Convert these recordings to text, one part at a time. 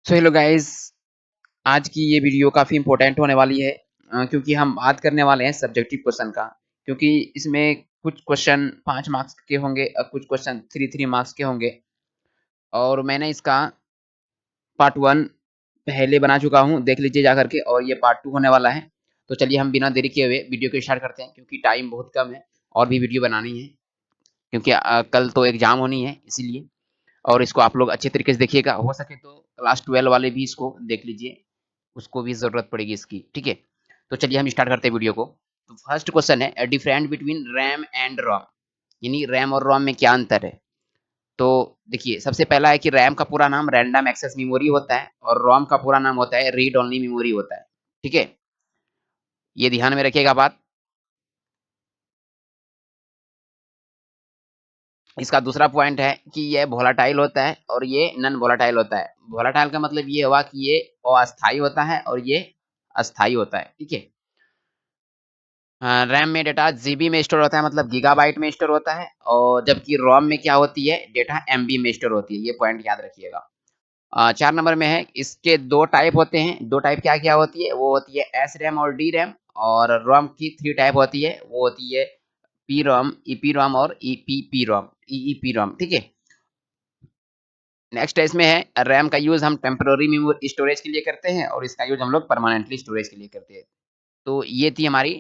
So hello guys, आज की ये वीडियो काफ़ी इम्पोर्टेंट होने वाली है क्योंकि हम बात करने वाले हैं सब्जेक्टिव क्वेश्चन का। क्योंकि इसमें कुछ क्वेश्चन 5 मार्क्स के होंगे और कुछ क्वेश्चन 3 मार्क्स के होंगे। और मैंने इसका पार्ट 1 पहले बना चुका हूँ, देख लीजिए जा करके, और ये पार्ट 2 होने वाला है। तो चलिए हम बिना देरी किए हुए वीडियो को स्टार्ट करते हैं क्योंकि टाइम बहुत कम है और भी वीडियो बनानी है क्योंकि कल तो एग्ज़ाम होनी है इसीलिए। और इसको आप लोग अच्छे तरीके से देखिएगा, हो सके तो क्लास 12 वाले भी इसको देख लीजिए, उसको भी ज़रूरत पड़ेगी इसकी, ठीक है? तो चलिए हम स्टार्ट करते हैं वीडियो को। तो फर्स्ट क्वेश्चन है डिफरेंस बिटवीन रैम एंड रोम, यानी रैम और रोम में क्या अंतर है? तो देखिए, सबसे पहला है कि रैम का पूरा नाम रैंडम एक्सेस मेमोरी होता है और रोम का पूरा नाम होता है रीड ओनली मेमोरी होता है, ठीक है? ये ध्यान में रखिएगा बात। इसका दूसरा पॉइंट है कि ये वोलेटाइल होता है और ये नॉन वोलेटाइल होता है। वोलेटाइल का मतलब ये हुआ कि ये अस्थायी होता है और ये अस्थायी होता है, ठीक है? रैम में डेटा जीबी में स्टोर होता है, मतलब गीगाबाइट में स्टोर होता है, और जबकि रोम में क्या होती है, डेटा एमबी में स्टोर होती है। ये पॉइंट याद रखिएगा। 4 नंबर में है, इसके 2 टाइप होते हैं। 2 टाइप क्या-क्या होती है? वो होती है एसरैम और डीरैम, और रोम की 3 टाइप होती है। वो होती है पीरोम, ईपीरोम और ईपीपीरोम, ईईपीरोम, ठीक है? नेक्स्ट है, इसमें है रैम का यूज़ हम टेम्परेरी मेमोरी स्टोरेज के लिए करते हैं और इसका यूज़ हम लोग परमानेंटली स्टोरेज के लिए करते हैं। तो ये थी हमारी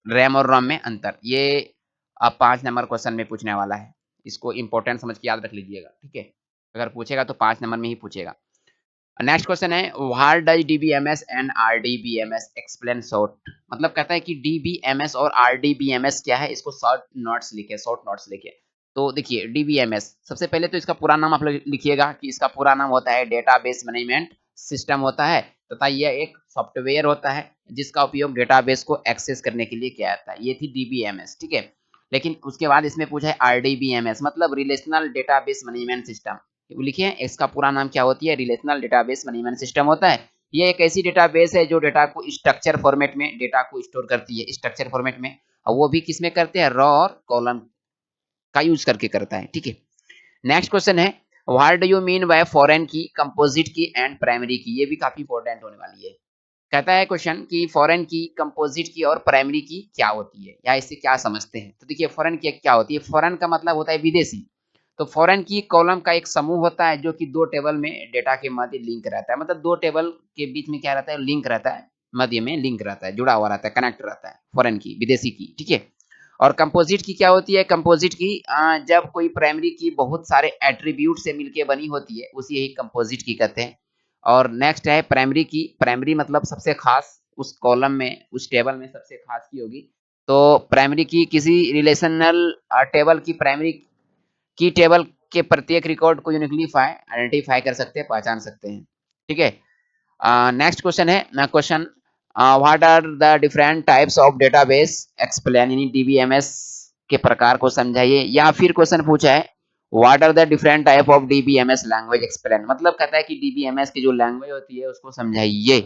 रैम और रोम में अंतर। ये अब 5 नंबर क्वेश्चन में पूछने वाला है। इसको इम्पोर्टेंट समझ के याद रख लीजिएगा, ठीक है? अगर पूछेगा तो 5 नंबर में ही पूछेगा। नेक्स्ट क्वेश्चन है, what does DBMS and RDBMS explain short, मतलब कहता है कि डीबीएमएस और आरडीबीएमएस क्या है, इसको शॉर्ट नोट्स लिखिए। तो देखिए, डीबीएमएस सबसे पहले तो इसका पूरा नाम आप लोग लिखिएगा कि इसका पूरा नाम होता है डेटाबेस मैनेजमेंट सिस्टम होता है, तथा यह एक सॉफ्टवेयर होता है जिसका उपयोग डेटाबेस को एक्सेस करने के लिए किया जाता है। ये थी डीबीएमएस, ठीक है? लेकिन उसके बाद इसमें पूछा है आरडीबीएमएस, मतलब रिलेशनल डेटाबेस मैनेजमेंट सिस्टम। लिखिए, इसका पूरा नाम क्या होती है, रिलेशनल डेटाबेस मैनेजमेंट सिस्टम होता है। ये एक ऐसी डेटाबेस है जो डेटा को स्ट्रक्चर फॉर्मेट में डेटा को स्टोर करती है, स्ट्रक्चर फॉर्मेट में, और वो भी किसमें करते हैं, रॉ और कॉलम का यूज करके करता है, ठीक है? नेक्स्ट क्वेश्चन है, what do you mean by foreign की, कंपोजिट की एंड प्राइमरी की? ये भी काफी इंपॉर्टेंट होने वाली है। कहता है क्वेश्चन कि फॉरेन की, कंपोजिट की और प्राइमरी की क्या होती है, या इससे क्या समझते हैं? तो देखिए, फॉरेन की क्या होती है, फॉरेन का मतलब होता है विदेशी। तो फॉरेन की कॉलम का एक समूह होता है जो कि 2 टेबल में डेटा के मध्य लिंक रहता है, मतलब 2 टेबल के बीच में क्या रहता है, लिंक रहता है, मध्य में लिंक रहता है, जुड़ा हुआ रहता है, कनेक्ट रहता है, फॉरेन की, विदेशी की, ठीक है? और कंपोजिट की क्या होती है, कंपोजिट की जब कोई प्राइमरी की बहुत सारे एट्रीब्यूट से मिलके बनी होती है, उसी यही कंपोजिट की कहते हैं। और नेक्स्ट है प्राइमरी की, प्राइमरी मतलब सबसे खास, उस कॉलम में, उस टेबल में सबसे खास की होगी। तो प्राइमरी की किसी रिलेशनल टेबल की, प्राइमरी की टेबल के प्रत्येक रिकॉर्ड को यूनिकली आइडेंटिफाई कर सकते हैं, पहचान सकते हैं, ठीक है? नेक्स्ट क्वेश्चन है, question what are the different types of database explain, यानी डीबीएमएस के प्रकार को समझाइए। या फिर क्वेश्चन पूछा है, what are the different type of DBMS language explain, मतलब कहता है कि डीबीएमएस की जो लैंग्वेज होती है उसको समझाइए।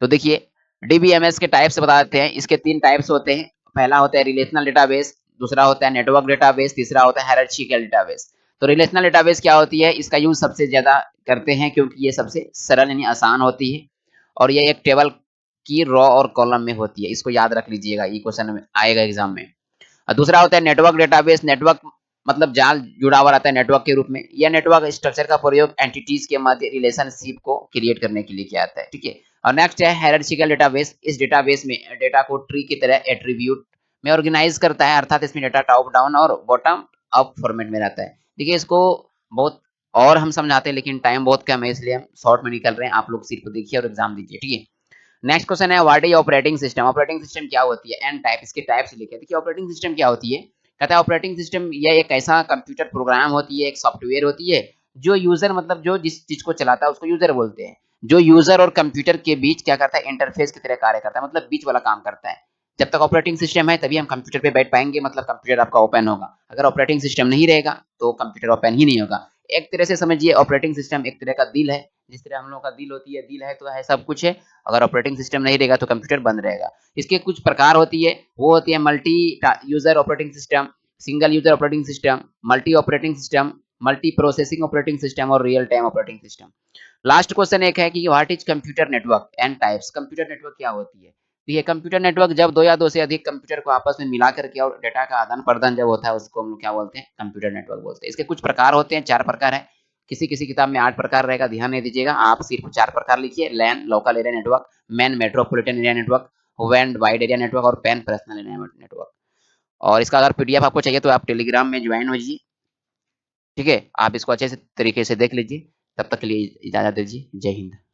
तो देखिए, डीबीएमएस के टाइप्स बता देते हैं। इसके 3 टाइप्स होते हैं। पहला होता है रिलेशनल डेटाबेस, दूसरा होता है नेटवर्क डेटाबेस, तीसरा होता है हायरार्चिकल डेटाबेस। तो रिलेशनल डेटाबेस क्या होती है, इसका यूज सबसे ज्यादा करते हैं क्योंकि ये सबसे सरल यानी आसान होती है, और ये एक टेबल की रॉ और कॉलम में होती है। इसको याद रख लीजिएगा, ये क्वेश्चन में आएगा एग्जाम में। और दूसरा होता है नेटवर्क डेटाबेस। नेटवर्क मतलब जाल जुड़ा हुआ रहता है नेटवर्क के रूप में। यह नेटवर्क स्ट्रक्चर का प्रयोग एंटिटीज के मध्य रिलेशनशिप को क्रिएट करने के लिए किया जाता है, ठीक है? और नेक्स्ट है हायरार्चिकल डेटाबेस। इस डेटाबेस में डेटा को ट्री की तरह एट्रीब्यूट में ऑर्गेनाइज करता है, अर्थात इसमें डेटा टॉप डाउन और बॉटम अप फॉर्मेट में रहता है। देखिए, इसको बहुत और हम समझाते हैं लेकिन टाइम बहुत कम है, इसलिए हम शॉर्ट में निकल रहे हैं। आप लोग सिर्फ देखिए और एग्जाम दीजिए, ठीक है? नेक्स्ट क्वेश्चन है, what is operating system? Operating system क्या होती है, एन टाइप, इसके टाइप्स लिखे। देखिए, ऑपरेटिंग सिस्टम क्या होती है, कहता है ऑपरेटिंग सिस्टम यह एक ऐसा कंप्यूटर प्रोग्राम होती है, एक सॉफ्टवेयर होती है जो यूजर, मतलब जो जिस चीज को चलाता है उसको यूजर बोलते हैं, जो यूजर और कंप्यूटर के बीच क्या करता है, इंटरफेस की तरह कार्य करता है, मतलब बीच वाला काम करता है। जब तक ऑपरेटिंग सिस्टम है तभी हम कंप्यूटर पे बैठ पाएंगे, मतलब कंप्यूटर आपका ओपन होगा। अगर ऑपरेटिंग सिस्टम नहीं रहेगा तो कंप्यूटर ओपन ही नहीं होगा। एक तरह से समझिए, ऑपरेटिंग सिस्टम एक तरह का दिल है। जिस तरह हम लोग का दिल होती है, दिल है तो है सब कुछ है। अगर ऑपरेटिंग सिस्टम नहीं रहेगा तो कंप्यूटर बंद रहेगा। इसके कुछ प्रकार होती है, वो होती है multi user operating system, single user operating system, multi operating system, multi processing operating system और real time operating system. Last question एक है कि what is computer network and types. Computer network क्या होती है? तो ये कंप्यूटर नेटवर्क जब दो या दो से अधिक कंप्यूटर को आपस में मिला करके और डेटा का आदान प्रदान जब होता है उसको हम क्या बोलते हैं? कंप्यूटर नेटवर्क बोलते हैं। इसके कुछ प्रकार होते हैं, 4 प्रकार है। किसी किसी किताब में 8 प्रकार रहेगा, ध्यान नहीं दीजिएगा, आप सिर्फ 4 प्रकार लिखिए। LAN local area network, MAN metropolitan area network, वैन वाइड एरिया नेटवर्क और पैन पर्सनल एरिया नेटवर्क। और इसका अगर पीडीएफ आपको चाहिए तो आप टेलीग्राम में ज्वाइन हो जाइए, ठीक है? आप इसको अच्छे से तरीके से देख लीजिए। तब तक के लिए इजाज़त दीजिए। जय हिंद।